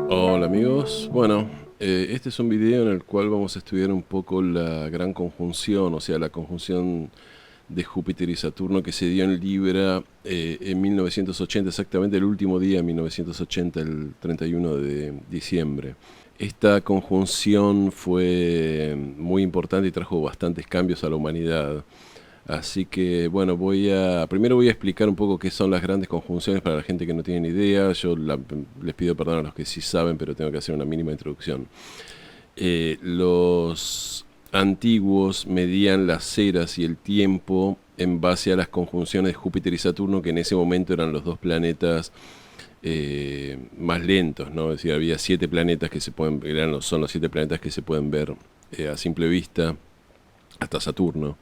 Hola amigos, bueno, este es un video en el cual vamos a estudiar un poco la gran conjunción, o sea, la conjunción de Júpiter y Saturno que se dio en Libra en 1980, exactamente el último día de 1980, el 31 de diciembre. Esta conjunción fue muy importante y trajo bastantes cambios a la humanidad. Así que bueno, primero voy a explicar un poco qué son las grandes conjunciones para la gente que no tiene ni idea. Les pido perdón a los que sí saben, pero tengo que hacer una mínima introducción. Los antiguos medían las eras y el tiempo en base a las conjunciones de Júpiter y Saturno, que en ese momento eran los dos planetas más lentos, ¿no? Es decir, había siete planetas que son los siete planetas que se pueden ver a simple vista, hasta Saturno.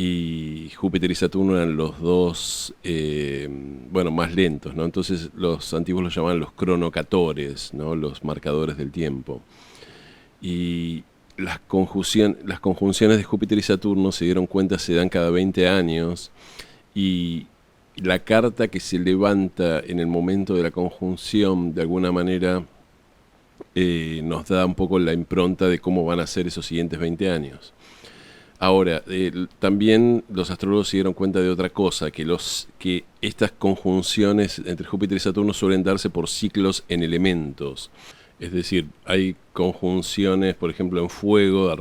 Y Júpiter y Saturno eran los dos, bueno, más lentos, ¿no? Entonces los antiguos los llamaban los cronocatores, ¿no? Los marcadores del tiempo. Y las conjunciones de Júpiter y Saturno se dieron cuenta, se dan cada 20 años. Y la carta que se levanta en el momento de la conjunción, de alguna manera, nos da un poco la impronta de cómo van a ser esos siguientes 20 años. Ahora, también los astrólogos se dieron cuenta de otra cosa, que estas conjunciones entre Júpiter y Saturno suelen darse por ciclos en elementos. Es decir, hay conjunciones, por ejemplo, en fuego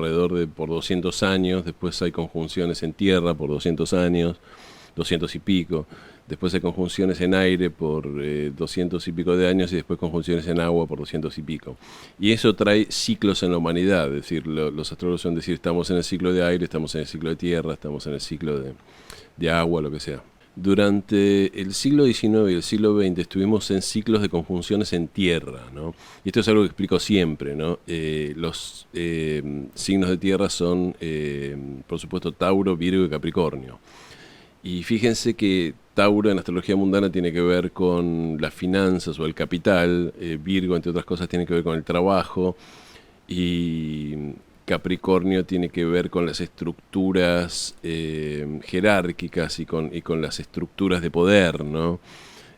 por 200 años, después hay conjunciones en tierra por 200 años, 200 y pico. Después hay conjunciones en aire por 200 y pico de años y después conjunciones en agua por 200 y pico. Y eso trae ciclos en la humanidad, es decir, los astrólogos suelen decir estamos en el ciclo de aire, estamos en el ciclo de tierra, estamos en el ciclo de agua, lo que sea. Durante el siglo XIX y el siglo XX estuvimos en ciclos de conjunciones en tierra, ¿no? Y esto es algo que explico siempre, ¿no? Los signos de tierra son, por supuesto, Tauro, Virgo y Capricornio. Y fíjense que Tauro en astrología mundana tiene que ver con las finanzas o el capital, Virgo entre otras cosas tiene que ver con el trabajo y Capricornio tiene que ver con las estructuras jerárquicas y con las estructuras de poder, ¿no?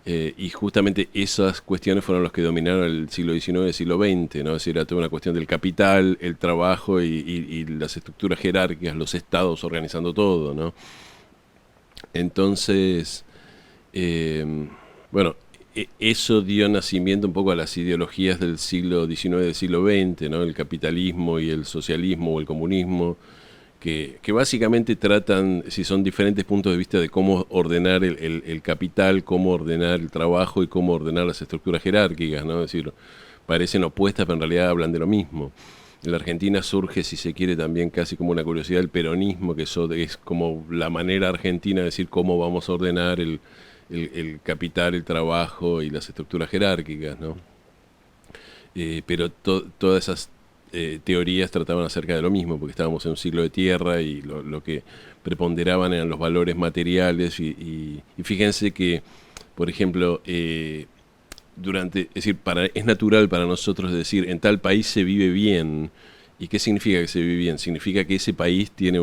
Y justamente esas cuestiones fueron las que dominaron el siglo XIX y el siglo XX, ¿no? Es decir, era toda una cuestión del capital, el trabajo y las estructuras jerárquicas, los estados organizando todo, ¿no? Entonces, eh, bueno, eso dio nacimiento un poco a las ideologías del siglo XIX y del siglo XX, ¿no? El capitalismo y el socialismo o el comunismo, que básicamente tratan, si son diferentes puntos de vista de cómo ordenar el capital, cómo ordenar el trabajo y cómo ordenar las estructuras jerárquicas, ¿no? Es decir, parecen opuestas, pero en realidad hablan de lo mismo. En la Argentina surge, si se quiere, también casi como una curiosidad del peronismo, que eso es como la manera argentina de decir cómo vamos a ordenar el capital, el trabajo y las estructuras jerárquicas, ¿no? Pero todas esas teorías trataban acerca de lo mismo, porque estábamos en un siglo de tierra y lo que preponderaban eran los valores materiales y fíjense que, por ejemplo, es decir, es natural para nosotros decir en tal país se vive bien. ¿Y qué significa que se vive bien? Significa que ese país tiene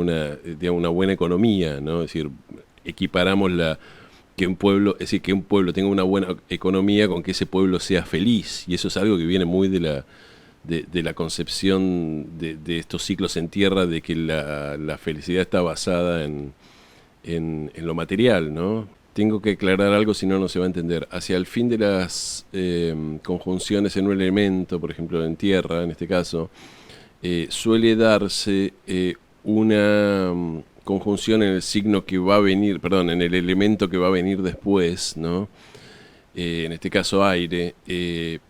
digamos, una buena economía, ¿no? Es decir, equiparamos que un pueblo tenga una buena economía con que ese pueblo sea feliz. Y eso es algo que viene muy de la concepción de estos ciclos en tierra, de que la felicidad está basada en lo material, ¿no? Tengo que aclarar algo, si no, no se va a entender. Hacia el fin de las conjunciones en un elemento, por ejemplo en tierra, en este caso, suele darse una conjunción en el signo que va a venir, perdón, en el elemento que va a venir después, ¿no? En este caso aire,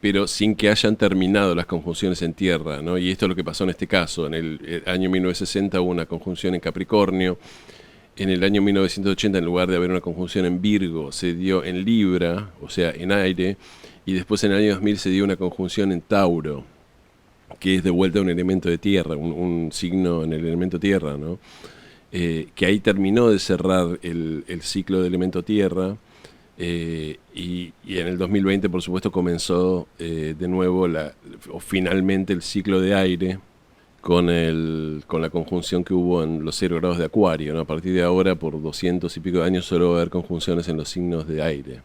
pero sin que hayan terminado las conjunciones en tierra, ¿no? Y esto es lo que pasó en este caso. En el año 1960 hubo una conjunción en Capricornio. En el año 1980, en lugar de haber una conjunción en Virgo, se dio en Libra, o sea, en aire, y después en el año 2000 se dio una conjunción en Tauro, que es de vuelta un elemento de tierra, un signo en el elemento tierra, ¿no? Que ahí terminó de cerrar el ciclo de elemento tierra, y en el 2020, por supuesto, comenzó de nuevo o finalmente el ciclo de aire, con la conjunción que hubo en los 0 grados de Acuario, ¿no? A partir de ahora, por 200 y pico de años, solo va a haber conjunciones en los signos de aire.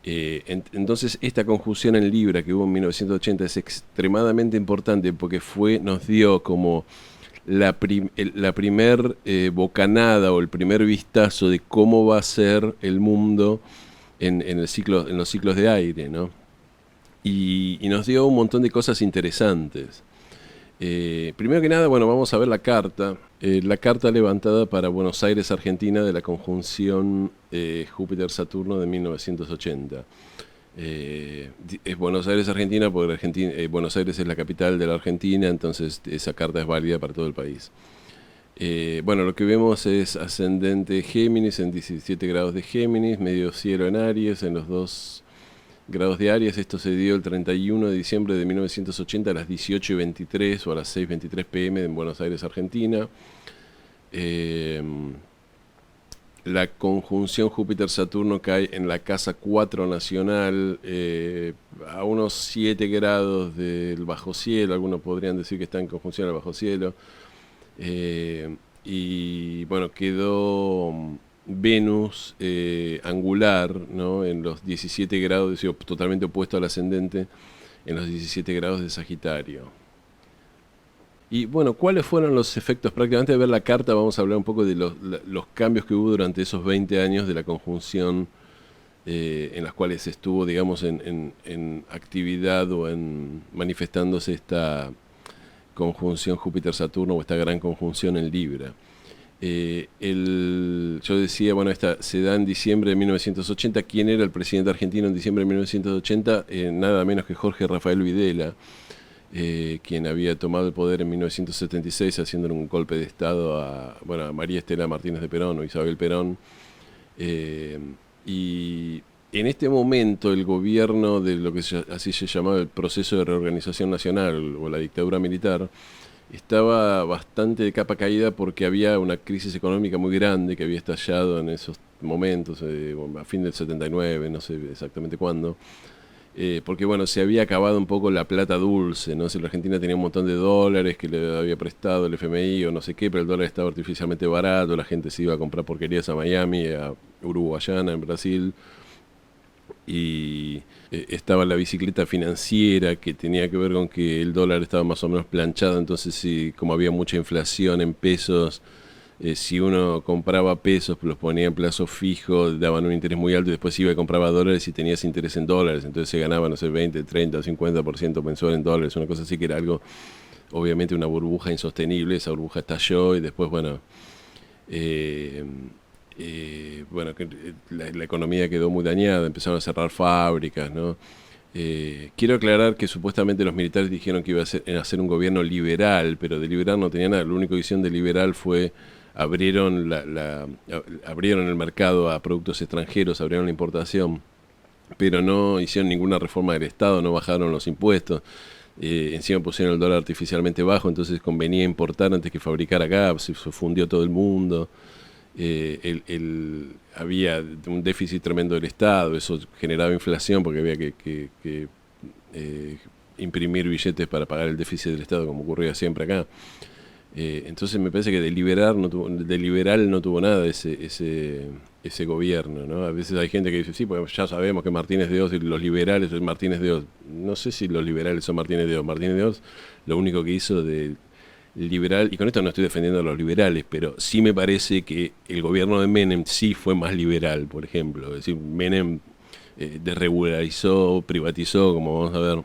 Entonces esta conjunción en libra que hubo en 1980 es extremadamente importante porque nos dio como la primer bocanada o el primer vistazo de cómo va a ser el mundo en los ciclos de aire, ¿no? Y nos dio un montón de cosas interesantes. Primero que nada, bueno, vamos a ver la carta levantada para Buenos Aires, Argentina, de la conjunción Júpiter-Saturno de 1980. Es Buenos Aires, Argentina, porque Buenos Aires es la capital de la Argentina, entonces esa carta es válida para todo el país. Bueno, lo que vemos es ascendente Géminis en 17 grados de Géminis, medio cielo en Aries, en los 2 grados de Aries. Esto se dio el 31 de diciembre de 1980 a las 18:23 o a las 6:23 pm en Buenos Aires, Argentina. La conjunción Júpiter-Saturno cae en la casa 4 nacional, a unos 7 grados del bajo cielo. Algunos podrían decir que está en conjunción al bajo cielo. Y bueno, quedó Venus angular, ¿no? En los 17 grados, totalmente opuesto al ascendente, en los 17 grados de Sagitario. Y bueno, ¿cuáles fueron los efectos? Prácticamente de ver la carta vamos a hablar un poco de los cambios que hubo durante esos 20 años de la conjunción en las cuales estuvo, digamos, en actividad o en manifestándose esta conjunción Júpiter-Saturno o esta gran conjunción en Libra. Yo decía, bueno, esta se da en diciembre de 1980. ¿Quién era el presidente argentino en diciembre de 1980? Nada menos que Jorge Rafael Videla, quien había tomado el poder en 1976 haciendo un golpe de estado a María Estela Martínez de Perón o Isabel Perón. Y en este momento el gobierno de lo que así se llamaba el proceso de reorganización nacional o la dictadura militar estaba bastante de capa caída porque había una crisis económica muy grande que había estallado en esos momentos, a fin del 79, no sé exactamente cuándo, porque bueno, se había acabado un poco la plata dulce, ¿no? Si la Argentina tenía un montón de dólares que le había prestado el FMI o no sé qué, pero el dólar estaba artificialmente barato, la gente se iba a comprar porquerías a Miami, a Uruguayana, en Brasil, y estaba la bicicleta financiera que tenía que ver con que el dólar estaba más o menos planchado, entonces sí, como había mucha inflación en pesos, si uno compraba pesos, los ponía en plazo fijo, daban un interés muy alto y después iba y compraba dólares y tenías interés en dólares, entonces se ganaba, no sé, 20, 30 o 50% mensual en dólares, una cosa así que era algo, obviamente una burbuja insostenible. Esa burbuja estalló y después, bueno, la economía quedó muy dañada, empezaron a cerrar fábricas, ¿no? Quiero aclarar que supuestamente los militares dijeron que iba a hacer un gobierno liberal, pero de liberal no tenía nada. La única visión de liberal fue abrieron abrieron el mercado a productos extranjeros, abrieron la importación, pero no hicieron ninguna reforma del Estado, no bajaron los impuestos. Encima pusieron el dólar artificialmente bajo, entonces convenía importar antes que fabricar acá, se fundió todo el mundo. Había un déficit tremendo del Estado, eso generaba inflación porque había que imprimir billetes para pagar el déficit del Estado, como ocurría siempre acá. Entonces me parece que de liberal no tuvo nada ese gobierno, ¿no? A veces hay gente que dice, sí, pues ya sabemos que Martínez de Oz y los liberales son Martínez de Oz. No sé si los liberales son Martínez de Oz. Martínez de Oz lo único que hizo de liberal, y con esto no estoy defendiendo a los liberales, pero sí me parece que el gobierno de Menem sí fue más liberal, por ejemplo. Es decir, Menem desregularizó, privatizó, como vamos a ver.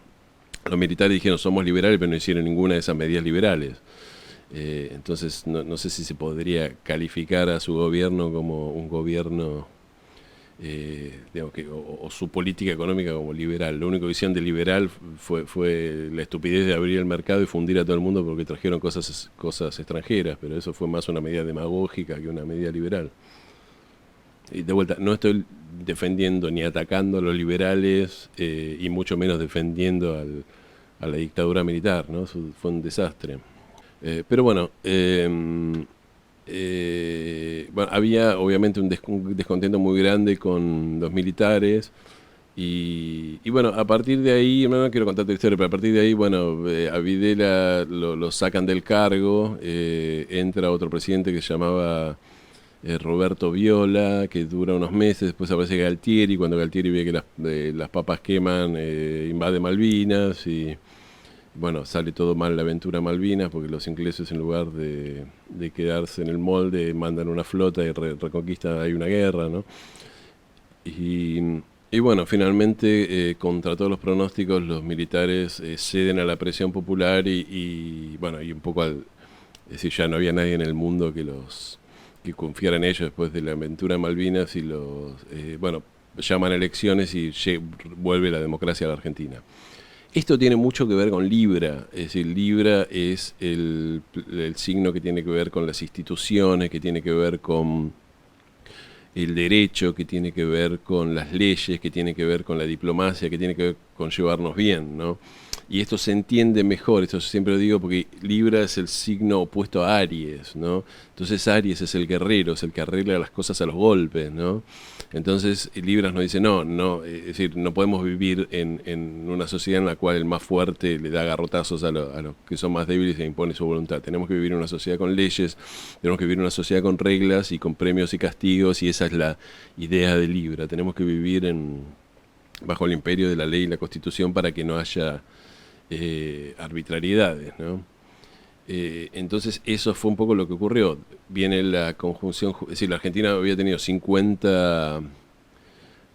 Los militares dijeron somos liberales, pero no hicieron ninguna de esas medidas liberales. Entonces no sé si se podría calificar a su gobierno como un gobierno, digamos o su política económica como liberal. La única visión de liberal fue la estupidez de abrir el mercado y fundir a todo el mundo porque trajeron cosas extranjeras, pero eso fue más una medida demagógica que una medida liberal. Y de vuelta, no estoy defendiendo ni atacando a los liberales, y mucho menos defendiendo a la dictadura militar, ¿no? Eso fue un desastre. Pero bueno, había obviamente un descontento muy grande con los militares y bueno, a partir de ahí, no quiero contarte la historia, pero a partir de ahí, bueno, a Videla lo sacan del cargo, entra otro presidente que se llamaba Roberto Viola, que dura unos meses, después aparece Galtieri, cuando Galtieri ve que las papas queman, invade Malvinas y bueno, sale todo mal la aventura Malvinas porque los ingleses en lugar de quedarse en el molde mandan una flota y reconquistan, hay una guerra, ¿no? Y, y bueno, finalmente, contra todos los pronósticos, los militares ceden a la presión popular bueno, y un poco es decir, ya no había nadie en el mundo que confiara en ellos después de la aventura de Malvinas y bueno, llaman elecciones y vuelve la democracia a la Argentina. Esto tiene mucho que ver con Libra, es decir, Libra es el signo que tiene que ver con las instituciones, que tiene que ver con el derecho, que tiene que ver con las leyes, que tiene que ver con la diplomacia, que tiene que ver con llevarnos bien, ¿no? Y esto se entiende mejor, esto siempre lo digo porque Libra es el signo opuesto a Aries, ¿no? Entonces Aries es el guerrero, es el que arregla las cosas a los golpes, ¿no? Entonces Libra nos dice, no, es decir, no podemos vivir en una sociedad en la cual el más fuerte le da garrotazos a los que son más débiles e impone su voluntad. Tenemos que vivir en una sociedad con leyes, tenemos que vivir en una sociedad con reglas y con premios y castigos, y esa es la idea de Libra. Tenemos que vivir bajo el imperio de la ley y la Constitución para que no haya arbitrariedades, ¿no? Entonces eso fue un poco lo que ocurrió. Viene la conjunción, es decir, la Argentina había tenido 50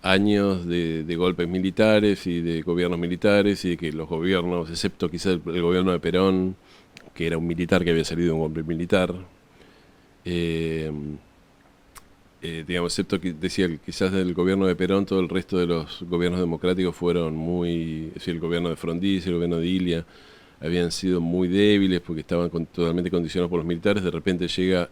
años de golpes militares y de gobiernos militares y de que los gobiernos, excepto quizás el gobierno de Perón, que era un militar que había salido de un golpe militar, eh, digamos, excepto que decía quizás del gobierno de Perón, todo el resto de los gobiernos democráticos fueron es decir, el gobierno de Frondizi, el gobierno de Ilia, habían sido muy débiles porque estaban totalmente condicionados por los militares. De repente llega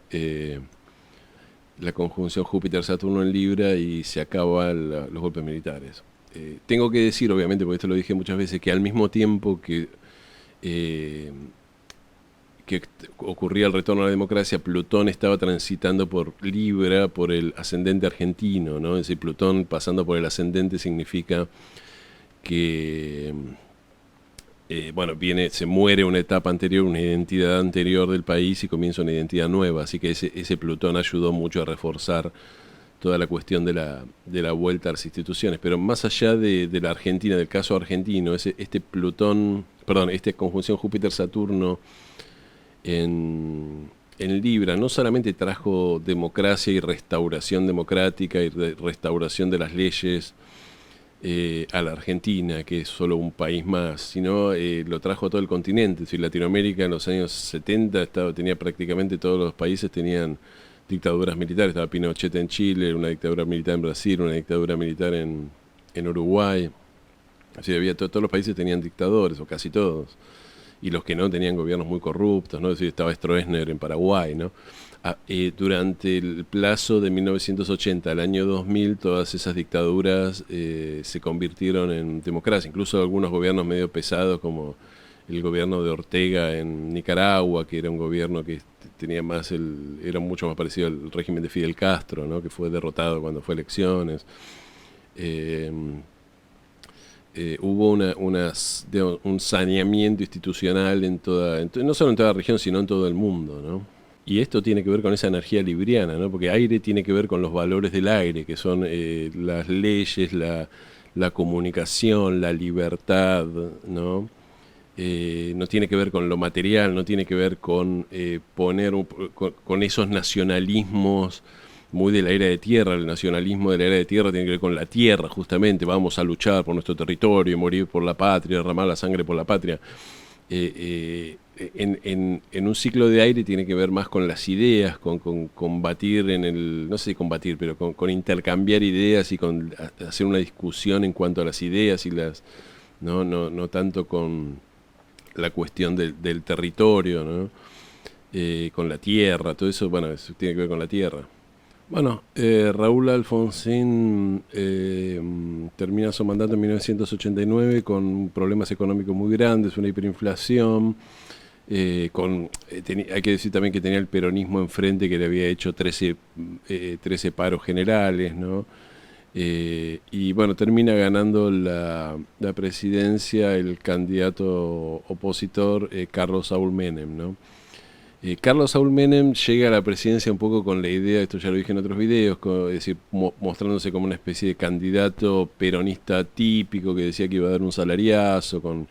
la conjunción Júpiter-Saturno en Libra y se acaban los golpes militares. Tengo que decir, obviamente, porque esto lo dije muchas veces, que al mismo tiempo eh, que ocurría el retorno a la democracia, Plutón estaba transitando por Libra, por el ascendente argentino, ¿no? Es decir, Plutón pasando por el ascendente significa que, bueno, se muere una etapa anterior, una identidad anterior del país y comienza una identidad nueva, así que ese Plutón ayudó mucho a reforzar toda la cuestión de la vuelta a las instituciones. Pero más allá de la Argentina, del caso argentino, este Plutón, perdón, esta conjunción Júpiter-Saturno en Libra no solamente trajo democracia y restauración democrática y restauración de las leyes a la Argentina, que es solo un país más, sino lo trajo a todo el continente. Es decir, Latinoamérica en los años 70 tenía prácticamente todos los países tenían dictaduras militares. Estaba Pinochet en Chile, una dictadura militar en Brasil, una dictadura militar en Uruguay. Así había todos los países tenían dictadores, o casi todos. Y los que no tenían gobiernos muy corruptos, ¿no? Es decir, estaba Stroessner en Paraguay, ¿no? Durante el plazo de 1980 al año 2000, todas esas dictaduras se convirtieron en democracia. Incluso algunos gobiernos medio pesados, como el gobierno de Ortega en Nicaragua, que era un gobierno que tenía era mucho más parecido al régimen de Fidel Castro, ¿no? Que fue derrotado cuando fue a elecciones. Hubo un saneamiento institucional no solo en toda la región, sino en todo el mundo, ¿no? Y esto tiene que ver con esa energía libriana, ¿no? Porque aire tiene que ver con los valores del aire, que son las leyes, la comunicación, la libertad, ¿no? No tiene que ver con lo material, no tiene que ver con con esos nacionalismos muy de la era de tierra. El nacionalismo de la era de tierra tiene que ver con la tierra, justamente. Vamos a luchar por nuestro territorio, morir por la patria, derramar la sangre por la patria. En un ciclo de aire tiene que ver más con las ideas, con combatir no sé si combatir, pero con intercambiar ideas y con hacer una discusión en cuanto a las ideas no tanto con la cuestión del territorio, ¿no? Con la tierra, todo eso, bueno, eso tiene que ver con la tierra. Bueno, Raúl Alfonsín termina su mandato en 1989 con problemas económicos muy grandes, una hiperinflación, hay que decir también que tenía el peronismo enfrente, que le había hecho 13 paros generales, ¿no? Y bueno, termina ganando la presidencia el candidato opositor Carlos Saúl Menem, ¿no? Carlos Saúl Menem llega a la presidencia un poco con la idea, esto ya lo dije en otros videos, es decir, mostrándose como una especie de candidato peronista típico que decía que iba a dar un salariazo, con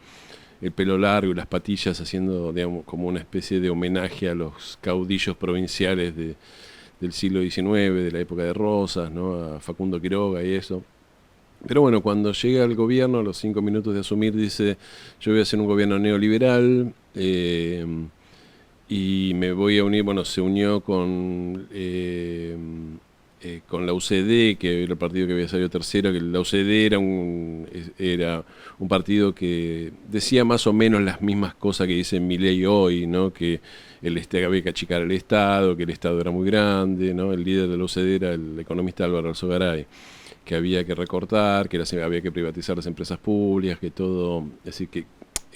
el pelo largo y las patillas, haciendo, digamos, como una especie de homenaje a los caudillos provinciales del siglo XIX, de la época de Rosas, ¿no? A Facundo Quiroga y eso. Pero bueno, cuando llega al gobierno, a los 5 minutos de asumir, dice, yo voy a hacer un gobierno neoliberal, y me voy a unir, bueno, se unió con la UCD, que era el partido que había salido tercero, que la UCD era un partido que decía más o menos las mismas cosas que dice Milei hoy, ¿no? Que había que achicar el Estado, que el Estado era muy grande, ¿no? El líder de la UCD era el economista Álvaro Alzogaray, que había que recortar, había que privatizar las empresas públicas, que todo, es decir,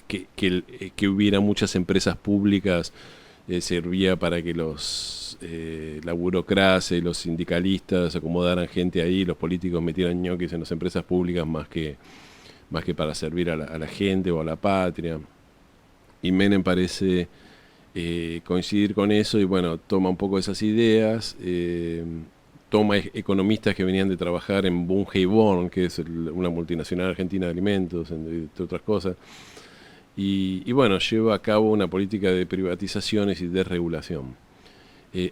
que hubiera muchas empresas públicas servía para que la burocracia y los sindicalistas acomodaran gente ahí, los políticos metieran ñoquis en las empresas públicas más que para servir a la gente o a la patria. Y Menem parece coincidir con eso y bueno, toma un poco esas ideas, toma economistas que venían de trabajar en Bunge y Born, que es una multinacional argentina de alimentos, entre otras cosas, y bueno, lleva a cabo una política de privatizaciones y desregulación.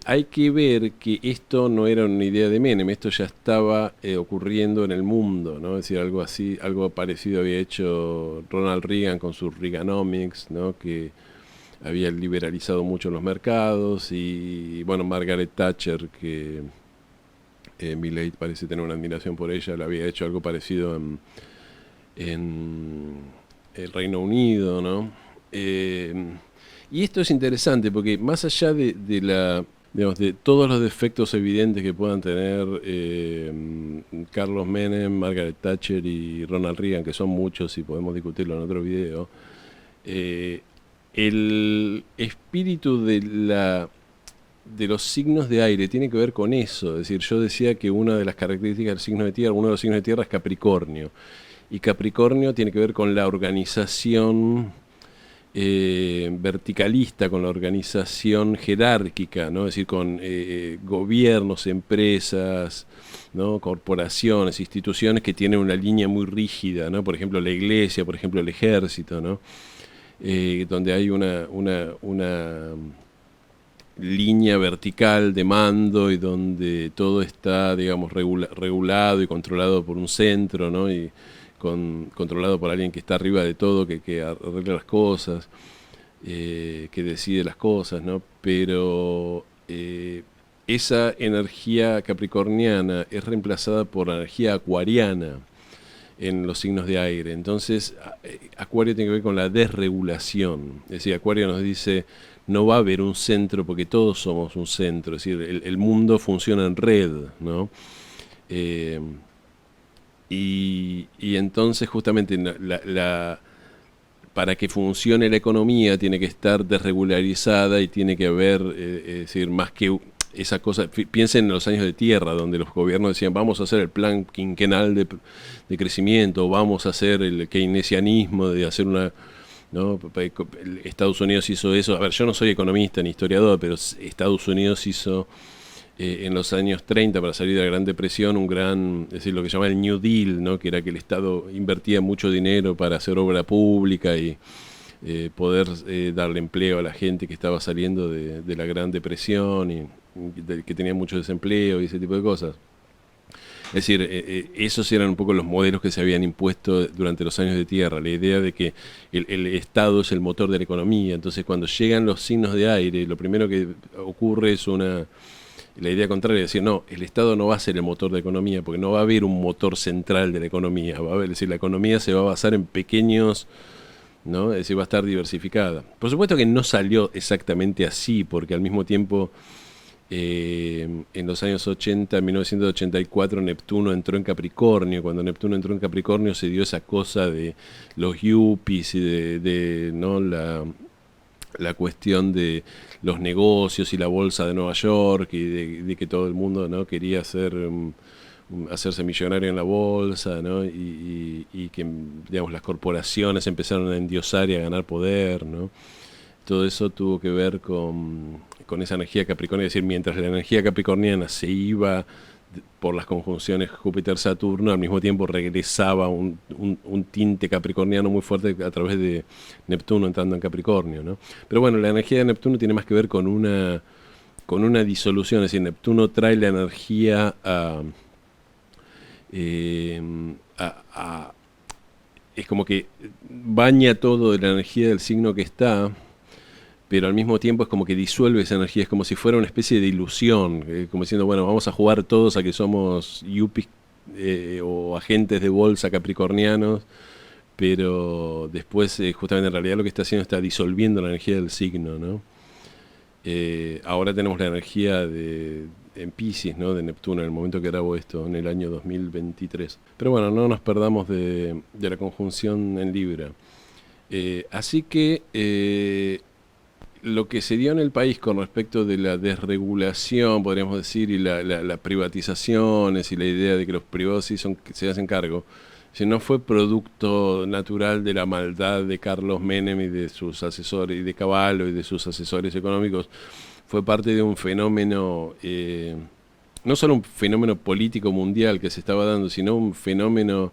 Hay que ver que esto no era una idea de Menem, esto ya estaba ocurriendo en el mundo, ¿no? Es decir, algo así, algo parecido había hecho Ronald Reagan con sus Reaganomics, ¿no? Que había liberalizado mucho los mercados, y bueno, Margaret Thatcher, que Milley parece tener una admiración por ella, le había hecho algo parecido en el Reino Unido, ¿no? Y esto es interesante porque más allá digamos, de todos los defectos evidentes que puedan tener Carlos Menem, Margaret Thatcher y Ronald Reagan, que son muchos y podemos discutirlo en otro video, el espíritu de los signos de aire tiene que ver con eso. Es decir, yo decía que una de las características del signo de tierra, uno de los signos de tierra es Capricornio. Y Capricornio tiene que ver con la organización verticalista, con la organización jerárquica, ¿no? Es decir, con gobiernos, empresas, ¿no? Corporaciones, instituciones que tienen una línea muy rígida, ¿no? Por ejemplo, la iglesia, por ejemplo, el ejército, ¿no? Donde hay una línea vertical de mando y donde todo está, digamos, regulado y controlado por un centro, ¿no? Y controlado por alguien que está arriba de todo, que arregla las cosas, que decide las cosas, ¿no? Pero esa energía capricorniana es reemplazada por la energía acuariana en los signos de aire. Entonces, Acuario tiene que ver con la desregulación. Es decir, Acuario nos dice, no va a haber un centro porque todos somos un centro. Es decir, el mundo funciona en red, ¿no? Y entonces justamente para que funcione la economía tiene que estar desregularizada y tiene que haber, es decir, más que esa cosa. Piensen en los años de tierra, donde los gobiernos decían, vamos a hacer el plan quinquenal de crecimiento, vamos a hacer el keynesianismo de hacer una... ¿no? Estados Unidos hizo eso. A ver, yo no soy economista ni historiador, pero Estados Unidos hizo en los años 30, para salir de la Gran Depresión, es decir, lo que se llama el New Deal, ¿no? Que era que el Estado invertía mucho dinero para hacer obra pública y poder darle empleo a la gente que estaba saliendo de la Gran Depresión y que tenía mucho desempleo y ese tipo de cosas. Es decir, esos eran un poco los modelos que se habían impuesto durante los años de tierra, la idea de que el Estado es el motor de la economía. Entonces, cuando llegan los signos de aire, lo primero que ocurre es la idea contraria, es decir, no, el Estado no va a ser el motor de la economía, porque no va a haber un motor central de la economía, es decir, la economía se va a basar en pequeños, ¿no? Es decir, va a estar diversificada. Por supuesto que no salió exactamente así, porque al mismo tiempo, en los años 80, en 1984, Neptuno entró en Capricornio. Cuando Neptuno entró en Capricornio se dio esa cosa de los yuppies y ¿no? la cuestión de los negocios y la bolsa de Nueva York y de que todo el mundo, ¿no? Quería hacerse millonario en la bolsa, ¿no? Y que, digamos, las corporaciones empezaron a endiosar y a ganar poder, ¿no? todo eso tuvo que ver con esa energía capricorniana, es decir, mientras la energía capricorniana se iba por las conjunciones Júpiter-Saturno, al mismo tiempo regresaba un tinte capricorniano muy fuerte a través de Neptuno entrando en Capricornio, ¿no? Pero bueno, la energía de Neptuno tiene más que ver con una disolución, es decir, Neptuno trae la energía eh, es como que baña todo de la energía del signo que está, pero al mismo tiempo es como que disuelve esa energía, es como si fuera una especie de ilusión, como diciendo, bueno, vamos a jugar todos a que somos yuppies o agentes de bolsa capricornianos, pero después justamente en realidad lo que está haciendo está disolviendo la energía del signo, ¿no? Ahora tenemos la energía en Piscis, ¿no? De Neptuno, en el momento que grabo esto, en el año 2023. Pero bueno, no nos perdamos de la conjunción en Libra. Así que lo que se dio en el país con respecto de la desregulación, podríamos decir, y las privatizaciones y la idea de que los privados sí se hacen cargo, si no fue producto natural de la maldad de Carlos Menem y de sus asesores, y de Cavallo y de sus asesores económicos, fue parte de un fenómeno, no solo un fenómeno político mundial que se estaba dando, sino un fenómeno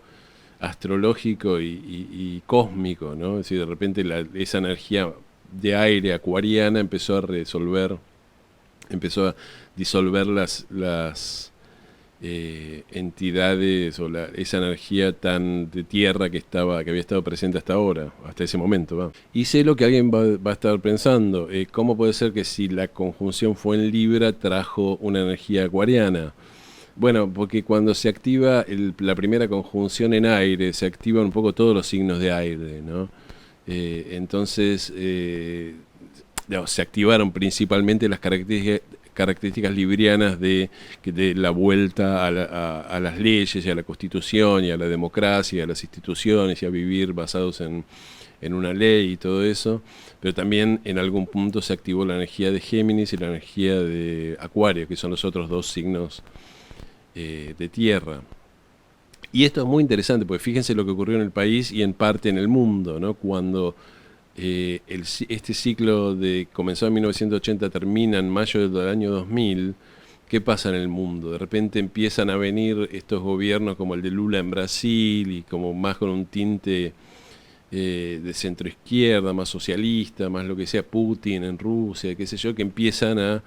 astrológico y cósmico, ¿no? Es decir, de repente esa energía de aire acuariana empezó a disolver las entidades o esa energía tan de tierra que había estado presente hasta ahora, hasta ese momento, ¿va? Y sé lo que alguien va a estar pensando, ¿cómo puede ser que si la conjunción fue en Libra trajo una energía acuariana? Bueno, porque cuando se activa la primera conjunción en aire, se activan un poco todos los signos de aire, ¿no? Entonces, se activaron principalmente las características librianas de la vuelta a las leyes y a la constitución y a la democracia y a las instituciones y a vivir basados en una ley y todo eso, pero también en algún punto se activó la energía de Géminis y la energía de Acuario, que son los otros dos signos de tierra. Y esto es muy interesante, porque fíjense lo que ocurrió en el país y en parte en el mundo, ¿no? Cuando este ciclo comenzó en 1980, termina en mayo del año 2000, ¿qué pasa en el mundo? De repente empiezan a venir estos gobiernos como el de Lula en Brasil y como más con un tinte de centroizquierda, más socialista, más lo que sea Putin en Rusia, qué sé yo, que empiezan a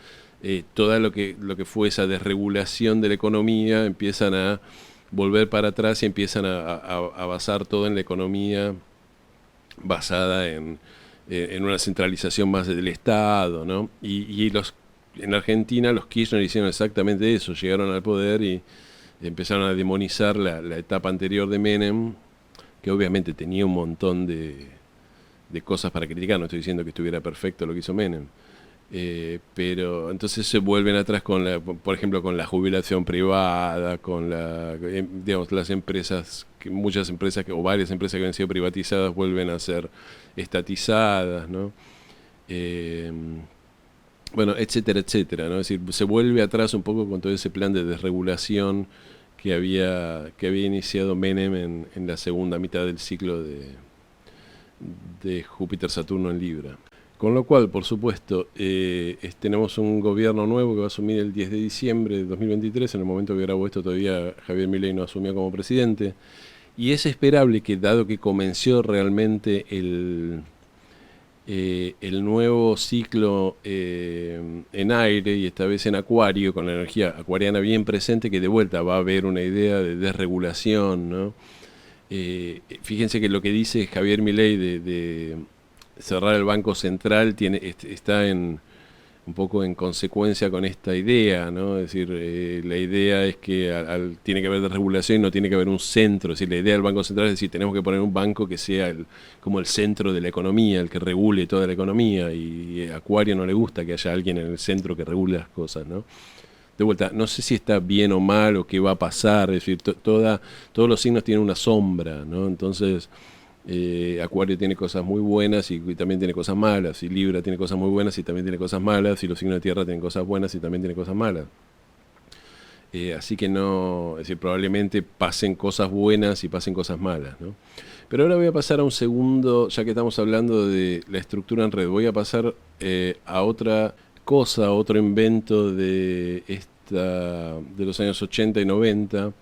todo lo que fue esa desregulación de la economía, empiezan a volver para atrás y empiezan a basar todo en la economía basada en una centralización más del Estado, ¿no? En Argentina los Kirchner hicieron exactamente eso, llegaron al poder y empezaron a demonizar la etapa anterior de Menem, que obviamente tenía un montón de cosas para criticar, no estoy diciendo que estuviera perfecto lo que hizo Menem. Pero entonces se vuelven atrás por ejemplo, con la jubilación privada, con digamos, las empresas, muchas empresas o varias empresas que habían sido privatizadas vuelven a ser estatizadas, ¿no? Bueno, etcétera, etcétera, ¿no? Es decir, se vuelve atrás un poco con todo ese plan de desregulación que había iniciado Menem en la segunda mitad del ciclo de Júpiter-Saturno en Libra. Con lo cual, por supuesto, tenemos un gobierno nuevo que va a asumir el 10 de diciembre de 2023. En el momento que grabo esto todavía Javier Milei no asumió como presidente. Y es esperable que, dado que comenzó realmente el nuevo ciclo en aire y esta vez en Acuario, con la energía acuariana bien presente, que de vuelta va a haber una idea de desregulación, ¿no? Fíjense que lo que dice Javier Milei de cerrar el Banco Central está un poco en consecuencia con esta idea, ¿no? Es decir, la idea es que tiene que haber desregulación y no tiene que haber un centro. Es decir, la idea del Banco Central es decir, tenemos que poner un banco que sea como el centro de la economía, el que regule toda la economía, y a Acuario no le gusta que haya alguien en el centro que regule las cosas, ¿no? De vuelta, no sé si está bien o mal o qué va a pasar, es decir, todos los signos tienen una sombra, ¿no? Entonces, Acuario tiene cosas muy buenas y también tiene cosas malas, y Libra tiene cosas muy buenas y también tiene cosas malas, y los signos de tierra tienen cosas buenas y también tienen cosas malas. Así que no, es decir, probablemente pasen cosas buenas y pasen cosas malas, ¿no? Pero ahora voy a pasar a un segundo, ya que estamos hablando de la estructura en red, voy a pasar a otra cosa, a otro invento de los años 80 y 90,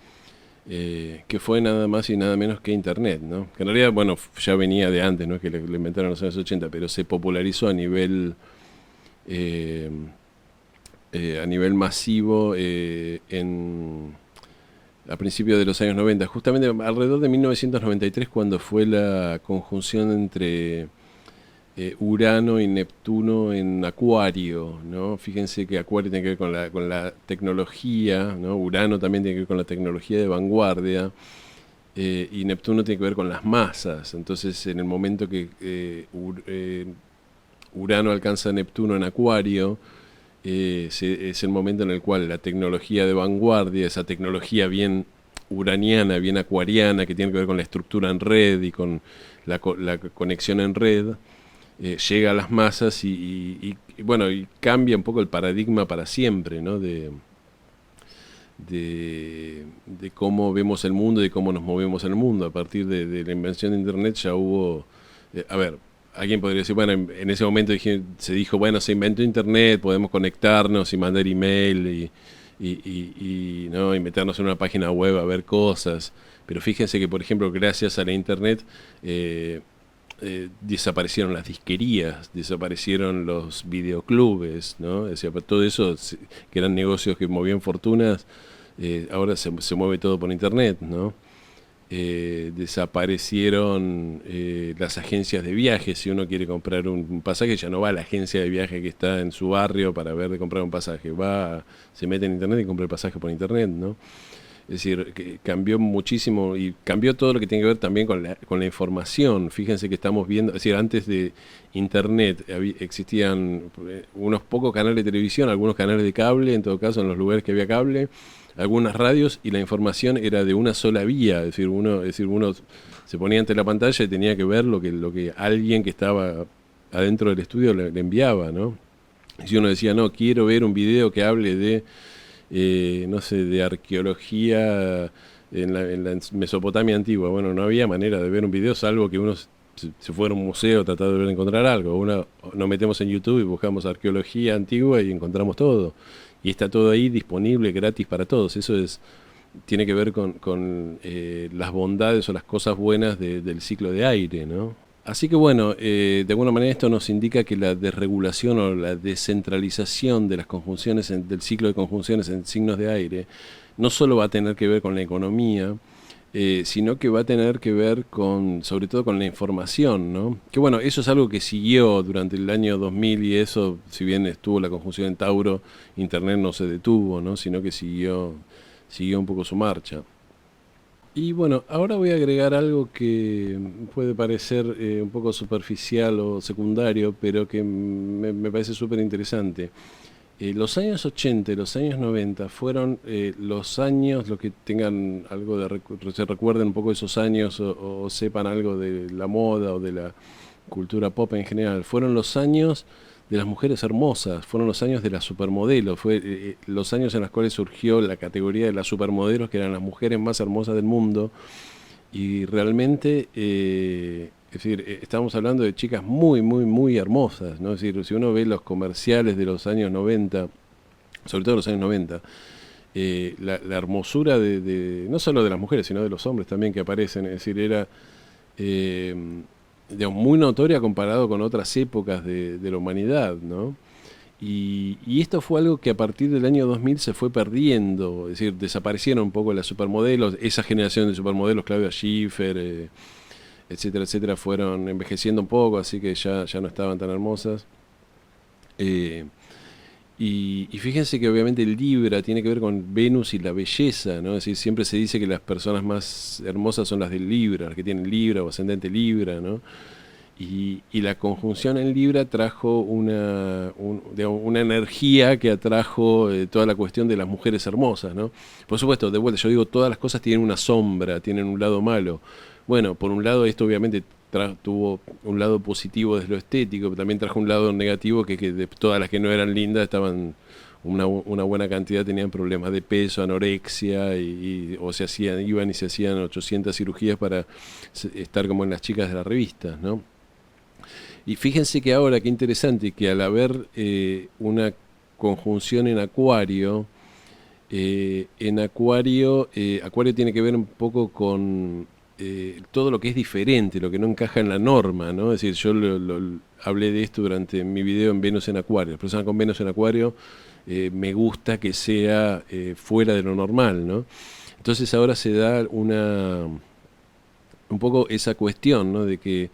que fue nada más y nada menos que Internet, ¿no? Que en realidad, bueno, ya venía de antes, ¿no? Que lo inventaron en los años 80, pero se popularizó eh, a nivel masivo a principios de los años 90, justamente alrededor de 1993, cuando fue la conjunción entre Urano y Neptuno en Acuario, ¿no? Fíjense que Acuario tiene que ver con la tecnología, ¿no? Urano también tiene que ver con la tecnología de vanguardia, y Neptuno tiene que ver con las masas. Entonces, en el momento que Urano alcanza a Neptuno en Acuario, es el momento en el cual la tecnología de vanguardia, esa tecnología bien uraniana, bien acuariana, que tiene que ver con la estructura en red y con la conexión en red, llega a las masas bueno, y cambia un poco el paradigma para siempre, ¿no? De cómo vemos el mundo y cómo nos movemos en el mundo. A partir de la invención de Internet ya hubo... a ver, alguien podría decir, bueno, en ese momento se dijo, bueno, se inventó Internet, podemos conectarnos y mandar email ¿no? Y meternos en una página web a ver cosas. Pero fíjense que, por ejemplo, gracias a la Internet desaparecieron las disquerías, desaparecieron los videoclubes, ¿no? O sea, todo eso, que eran negocios que movían fortunas, ahora se mueve todo por Internet, ¿no? Desaparecieron las agencias de viajes. Si uno quiere comprar un pasaje, ya no va a la agencia de viaje que está en su barrio para ver de comprar un pasaje, se mete en Internet y compra el pasaje por Internet, ¿no? Es decir, que cambió muchísimo y cambió todo lo que tiene que ver también con la información. Fíjense que estamos viendo, es decir, antes de Internet existían unos pocos canales de televisión, algunos canales de cable, en todo caso en los lugares que había cable, algunas radios, y la información era de una sola vía. Es decir, uno se ponía ante la pantalla y tenía que ver lo que alguien que estaba adentro del estudio le enviaba, ¿no? Y si uno decía, no, quiero ver un video que hable de no sé, de arqueología en la Mesopotamia antigua. Bueno, no había manera de ver un video salvo que uno se fuera a un museo a tratar de encontrar algo. Nos metemos en YouTube y buscamos arqueología antigua y encontramos todo. Y está todo ahí disponible, gratis para todos. Tiene que ver con las bondades o las cosas buenas del ciclo de aire, ¿no? Así que bueno, de alguna manera esto nos indica que la desregulación o la descentralización de las conjunciones, del ciclo de conjunciones en signos de aire, no solo va a tener que ver con la economía, sino que va a tener que ver sobre todo con la información, ¿no? Que bueno, eso es algo que siguió durante el año 2000, y eso, si bien estuvo la conjunción en Tauro, Internet no se detuvo, ¿no? Sino que siguió un poco su marcha. Y bueno, ahora voy a agregar algo que puede parecer un poco superficial o secundario, pero que me parece súper interesante. Los años 80 y los años 90 fueron los años, los que tengan algo se recuerden un poco esos años, o sepan algo de la moda o de la cultura pop en general, fueron los años de las mujeres hermosas, fueron los años de las supermodelos, fue los años en los cuales surgió la categoría de las supermodelos, que eran las mujeres más hermosas del mundo. Y realmente, es decir, estamos hablando de chicas muy, muy, muy hermosas, ¿no? Es decir, si uno ve los comerciales de los años 90, sobre todo los años 90, la hermosura no solo de las mujeres, sino de los hombres también que aparecen, es decir, era eh, digamos, muy notoria comparado con otras épocas de la humanidad, ¿no? Y esto fue algo que a partir del año 2000 se fue perdiendo, es decir, desaparecieron un poco las supermodelos, esa generación de supermodelos, Claudia Schiffer, etcétera, etcétera, fueron envejeciendo un poco, así que ya no estaban tan hermosas. Eh, y fíjense que obviamente el Libra tiene que ver con Venus y la belleza, ¿no? Es decir, siempre se dice que las personas más hermosas son las del Libra, las que tienen Libra o ascendente Libra, ¿no? Y la conjunción en Libra trajo digamos, una energía que atrajo toda la cuestión de las mujeres hermosas, ¿no? Por supuesto, de vuelta, yo digo, todas las cosas tienen una sombra, tienen un lado malo. Bueno, por un lado esto obviamente tuvo un lado positivo desde lo estético, pero también trajo un lado negativo, que de todas las que no eran lindas estaban una buena cantidad tenían problemas de peso, anorexia, o iban y se hacían 800 cirugías para estar como en las chicas de las revistas, ¿no? Y fíjense que ahora, qué interesante, que al haber una conjunción en Acuario, Acuario tiene que ver un poco con todo lo que es diferente, lo que no encaja en la norma, ¿no? Es decir, yo hablé de esto durante mi video en Venus en Acuario. Las personas con Venus en Acuario me gusta que sea fuera de lo normal, ¿no? Entonces ahora se da un poco esa cuestión, ¿no? De que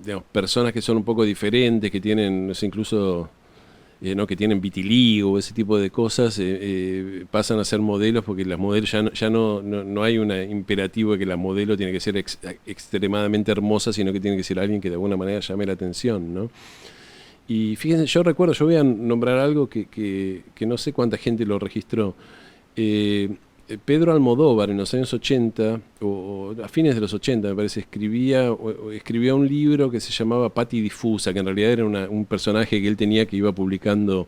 digamos, personas que son un poco diferentes, que tienen, no sé, incluso ¿no? que tienen vitiligo, ese tipo de cosas, pasan a ser modelos, porque las modelos no hay un imperativo de que la modelo tiene que ser extremadamente hermosa, sino que tiene que ser alguien que de alguna manera llame la atención, ¿no? Y fíjense, yo voy a nombrar algo que no sé cuánta gente lo registró. Pedro Almodóvar en los años 80, o a fines de los 80 me parece, escribía un libro que se llamaba Patti Difusa, que en realidad era un personaje que él tenía, que iba publicando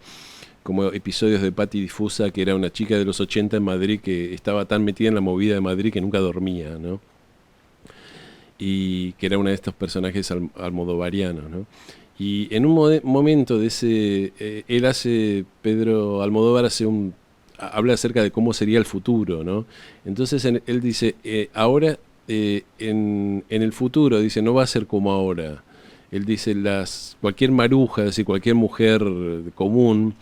como episodios de Patti Difusa, que era una chica de los 80 en Madrid que estaba tan metida en la movida de Madrid que nunca dormía, ¿no? Y que era uno de estos personajes almodovarianos, ¿no? Y en un momento de Pedro Almodóvar habla acerca de cómo sería el futuro, ¿no? Entonces él dice, ahora en el futuro, dice, no va a ser como ahora. Él dice, cualquier maruja, es decir, cualquier mujer común,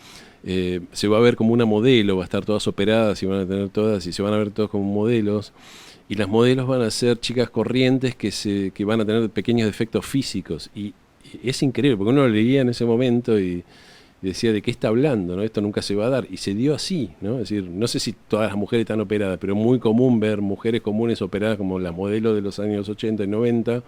se va a ver como una modelo, va a estar todas operadas y van a tener todas, y se van a ver todos como modelos. Y las modelos van a ser chicas corrientes que van a tener pequeños defectos físicos. Y es increíble, porque uno lo leía en ese momento y decía, ¿de qué está hablando? ¿No? Esto nunca se va a dar. Y se dio así, ¿no? Es decir, no sé si todas las mujeres están operadas, pero es muy común ver mujeres comunes operadas como las modelos de los años 80 y 90,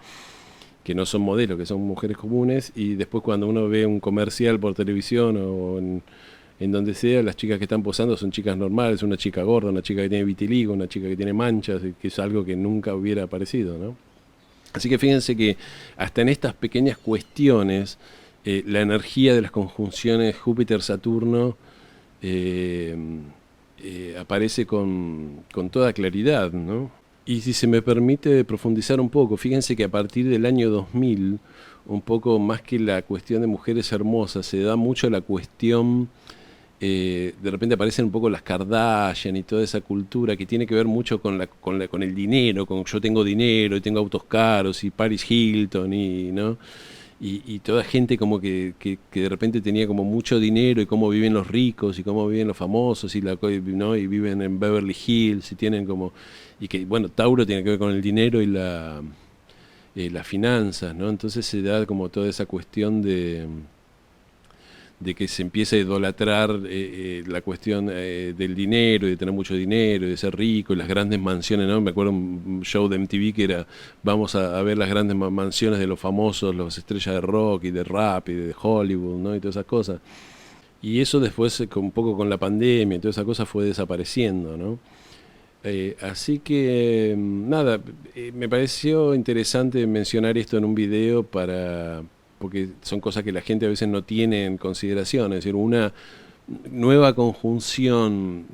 que no son modelos, que son mujeres comunes, y después cuando uno ve un comercial por televisión o en donde sea, las chicas que están posando son chicas normales, una chica gorda, una chica que tiene vitiligo, una chica que tiene manchas, que es algo que nunca hubiera aparecido, ¿no? Así que fíjense que hasta en estas pequeñas cuestiones, la energía de las conjunciones Júpiter-Saturno aparece con toda claridad, ¿no? Y si se me permite profundizar un poco, fíjense que a partir del año 2000, un poco más que la cuestión de mujeres hermosas, se da mucho la cuestión, de repente aparecen un poco las Kardashian y toda esa cultura que tiene que ver mucho con el dinero, con yo tengo dinero y tengo autos caros y Paris Hilton ¿no? Y toda gente como que de repente tenía como mucho dinero, y cómo viven los ricos y cómo viven los famosos ¿no? Y viven en Beverly Hills y tienen como, y que bueno, Tauro tiene que ver con el dinero y las finanzas, ¿no? Entonces se da como toda esa cuestión de que se empieza a idolatrar la cuestión del dinero, y de tener mucho dinero, y de ser rico, y las grandes mansiones, ¿no? Me acuerdo un show de MTV que era, vamos a ver las grandes mansiones de los famosos, los estrellas de rock y de rap y de Hollywood, ¿no? Y todas esas cosas. Y eso después, un poco con la pandemia y toda esa cosa, fue desapareciendo, ¿no? Así que, nada, me pareció interesante mencionar esto en un video porque son cosas que la gente a veces no tiene en consideración. Es decir, una nueva conjunción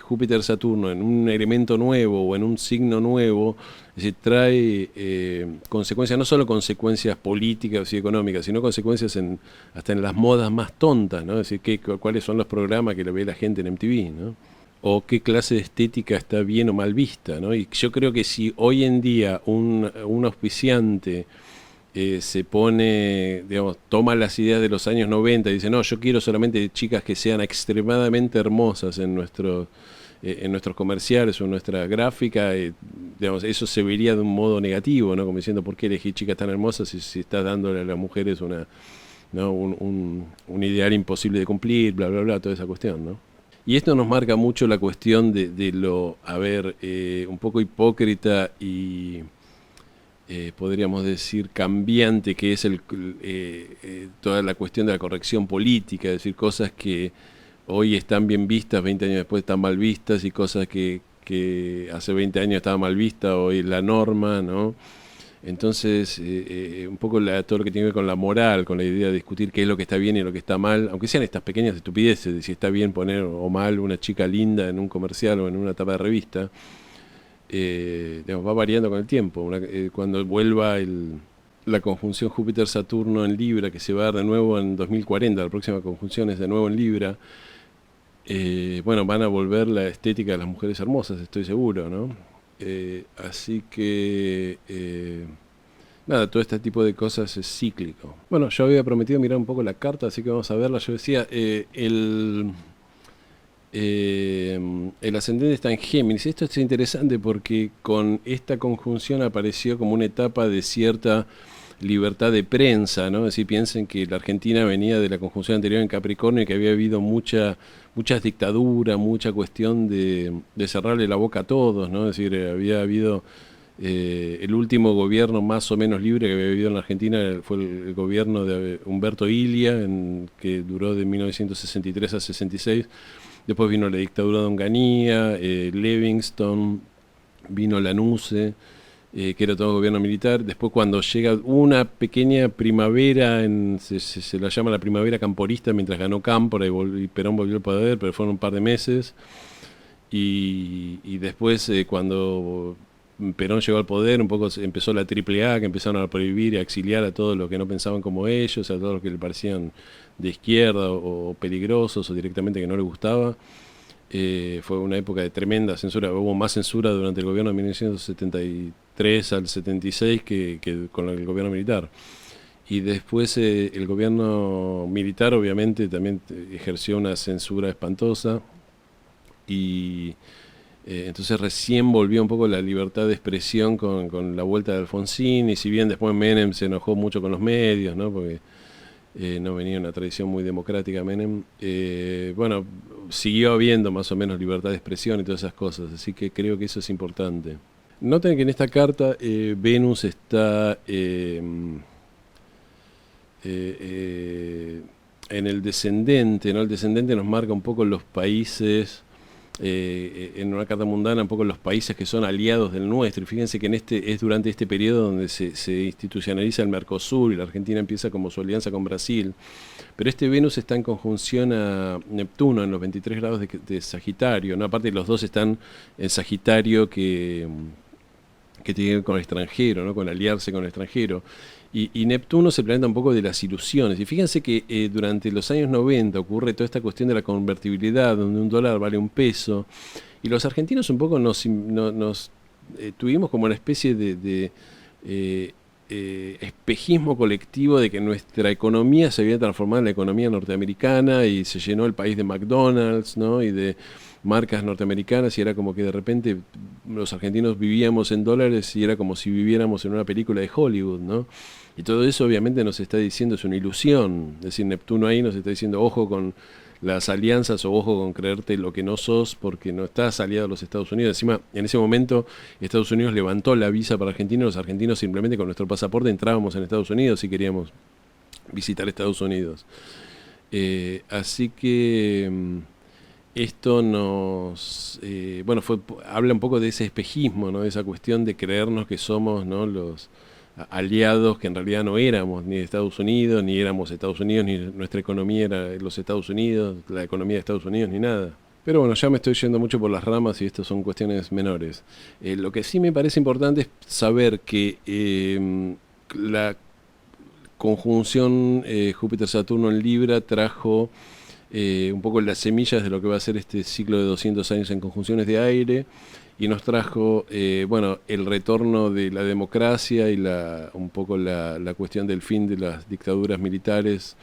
Júpiter-Saturno en un elemento nuevo o en un signo nuevo, es decir, trae consecuencias, no solo consecuencias políticas y económicas, sino consecuencias hasta en las modas más tontas, ¿no? Es decir, cuáles son los programas que le ve la gente en MTV, ¿no? O qué clase de estética está bien o mal vista, ¿no? Y yo creo que si hoy en día un auspiciante se pone, digamos, toma las ideas de los años 90 y dice, no, yo quiero solamente chicas que sean extremadamente hermosas en nuestros comerciales o en nuestra gráfica, digamos, eso se vería de un modo negativo, ¿no? Como diciendo, ¿por qué elegir chicas tan hermosas si estás dándole a las mujeres ¿no? un ideal imposible de cumplir, bla, bla, bla, toda esa cuestión, ¿no? Y esto nos marca mucho la cuestión de lo, un poco hipócrita y podríamos decir cambiante, que es toda la cuestión de la corrección política, es decir, cosas que hoy están bien vistas, 20 años después están mal vistas, y cosas que hace 20 años estaban mal vistas, hoy es la norma, ¿no? Entonces, un poco todo lo que tiene que ver con la moral, con la idea de discutir qué es lo que está bien y lo que está mal, aunque sean estas pequeñas estupideces de si está bien poner o mal una chica linda en un comercial o en una tapa de revista, digamos, va variando con el tiempo. Cuando vuelva la conjunción Júpiter-Saturno en Libra, que se va a dar de nuevo en 2040, la próxima conjunción es de nuevo en Libra, bueno, van a volver la estética de las mujeres hermosas, estoy seguro, ¿no? Así que, nada, todo este tipo de cosas es cíclico. Bueno, yo había prometido mirar un poco la carta, así que vamos a verla. Yo decía, el ascendente está en Géminis. Esto es interesante porque con esta conjunción apareció como una etapa de cierta libertad de prensa, ¿no? Es decir, piensen que la Argentina venía de la conjunción anterior en Capricornio y que había habido muchas dictaduras, mucha cuestión de cerrarle la boca a todos, ¿no? Es decir, había habido el último gobierno más o menos libre que había habido en la Argentina fue el gobierno de Humberto Ilia, que duró de 1963 a 66. Después vino la dictadura de Onganía, Livingston, vino Lanusse, que era todo gobierno militar. Después cuando llega una pequeña primavera, se la llama la primavera camporista, mientras ganó Cámpora y Perón volvió al poder, pero fueron un par de meses. Y después cuando Perón llegó al poder, un poco empezó la AAA, que empezaron a prohibir y a exiliar a todos los que no pensaban como ellos, a todos los que le parecían de izquierda o peligrosos o directamente que no les gustaba. Fue una época de tremenda censura. Hubo más censura durante el gobierno de 1973 al 76 que con el gobierno militar. Y después el gobierno militar obviamente también ejerció una censura espantosa. Y entonces recién volvió un poco la libertad de expresión con la vuelta de Alfonsín. Y si bien después Menem se enojó mucho con los medios, ¿no? Porque no venía una tradición muy democrática Menem, bueno, siguió habiendo más o menos libertad de expresión y todas esas cosas, así que creo que eso es importante. Noten que en esta carta Venus está en el descendente, ¿no? El descendente nos marca un poco los países, en una carta mundana, un poco los países que son aliados del nuestro. Y fíjense que es durante este periodo donde se institucionaliza el Mercosur y la Argentina empieza como su alianza con Brasil. Pero este Venus está en conjunción a Neptuno en los 23 grados de Sagitario, ¿no? Aparte los dos están en Sagitario que tiene que ver con el extranjero, ¿no? Con aliarse con el extranjero. Y Neptuno es el planeta un poco de las ilusiones. Y fíjense que durante los años 90 ocurre toda esta cuestión de la convertibilidad, donde un dólar vale un peso. Y los argentinos un poco nos tuvimos como una especie de espejismo colectivo de que nuestra economía se había transformado en la economía norteamericana y se llenó el país de McDonald's, ¿no? Y de marcas norteamericanas, y era como que de repente los argentinos vivíamos en dólares y era como si viviéramos en una película de Hollywood, ¿no? Y todo eso obviamente nos está diciendo, es una ilusión. Es decir, Neptuno ahí nos está diciendo, ojo con las alianzas o ojo con creerte lo que no sos porque no estás aliado a los Estados Unidos. Encima, en ese momento, Estados Unidos levantó la visa para Argentina. Los argentinos simplemente con nuestro pasaporte entrábamos en Estados Unidos si queríamos visitar Estados Unidos. Así que esto nos habla un poco de ese espejismo, ¿no? De esa cuestión de creernos que somos, ¿no? Los aliados que en realidad no éramos ni de Estados Unidos, ni éramos Estados Unidos, ni nuestra economía era los Estados Unidos, la economía de Estados Unidos, ni nada. Pero bueno, ya me estoy yendo mucho por las ramas y estas son cuestiones menores. Lo que sí me parece importante es saber que la conjunción Júpiter-Saturno en Libra trajo un poco las semillas de lo que va a ser este ciclo de 200 años en conjunciones de aire, y nos trajo el retorno de la democracia y un poco la cuestión del fin de las dictaduras militares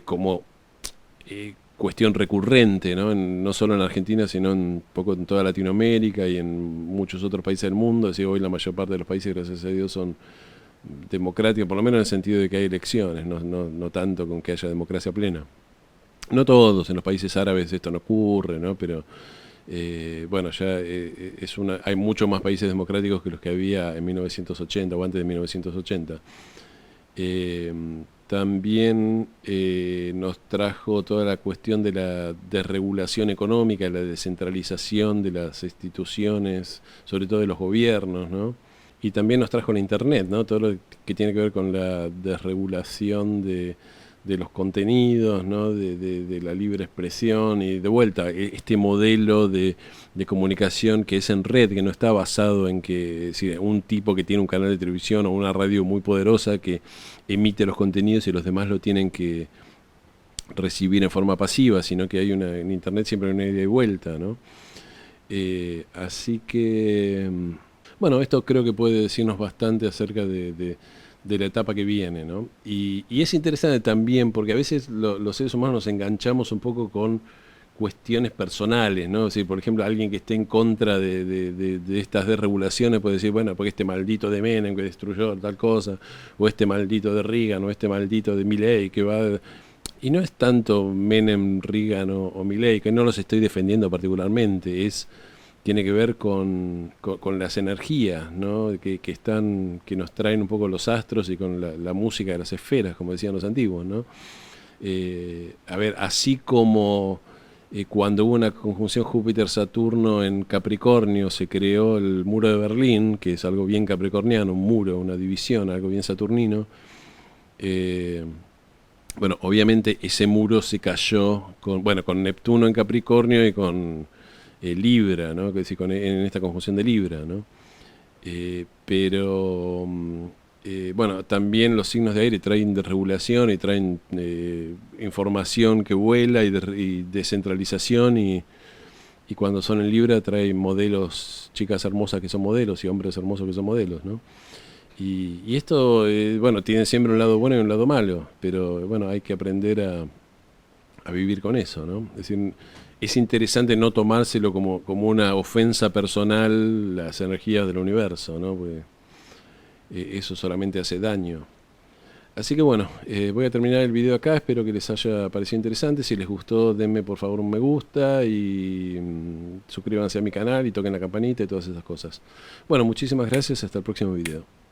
como cuestión recurrente, ¿no? No solo en Argentina, sino un poco en toda Latinoamérica y en muchos otros países del mundo. Así que hoy la mayor parte de los países, gracias a Dios, son democráticos, por lo menos en el sentido de que hay elecciones, no tanto con que haya democracia plena. No todos, en los países árabes esto no ocurre, ¿no? Pero bueno, ya hay muchos más países democráticos que los que había en 1980 o antes de 1980. También nos trajo toda la cuestión de la desregulación económica, la descentralización de las instituciones, sobre todo de los gobiernos, ¿no? y también nos trajo la Internet, ¿no? Todo lo que tiene que ver con la desregulación de los contenidos, ¿no? De la libre expresión y de vuelta, este modelo de comunicación que es en red, que no está basado en que si un tipo que tiene un canal de televisión o una radio muy poderosa que emite los contenidos y los demás lo tienen que recibir en forma pasiva, sino que hay en Internet siempre hay una ida y vuelta, ¿no? Así que, bueno, esto creo que puede decirnos bastante acerca de la etapa que viene, ¿no? Y es interesante también porque a veces los seres humanos nos enganchamos un poco con cuestiones personales, ¿no? Si, por ejemplo, alguien que esté en contra de estas desregulaciones puede decir, bueno, porque este maldito de Menem que destruyó tal cosa, o este maldito de Reagan, o este maldito de Milei que va... Y no es tanto Menem, Reagan o Milei, que no los estoy defendiendo particularmente, tiene que ver con las energías, ¿no? Que nos traen un poco los astros y con la música de las esferas, como decían los antiguos, ¿no? A ver, así como cuando hubo una conjunción Júpiter-Saturno en Capricornio se creó el muro de Berlín, que es algo bien capricorniano, un muro, una división, algo bien saturnino. Bueno, obviamente ese muro se cayó con Neptuno en Capricornio y con Libra, ¿no? Que decir, en esta conjunción de Libra, ¿no? Pero bueno, también los signos de aire traen desregulación y traen información que vuela y descentralización y cuando son en Libra traen modelos, chicas hermosas que son modelos y hombres hermosos que son modelos, ¿no? Y esto, bueno, tiene siempre un lado bueno y un lado malo, pero bueno, hay que aprender a vivir con eso, ¿no? Es decir, es interesante no tomárselo como una ofensa personal las energías del universo, ¿no? Porque eso solamente hace daño. Así que bueno, voy a terminar el video acá, espero que les haya parecido interesante. Si les gustó, denme por favor un me gusta y suscríbanse a mi canal y toquen la campanita y todas esas cosas. Bueno, muchísimas gracias, hasta el próximo video.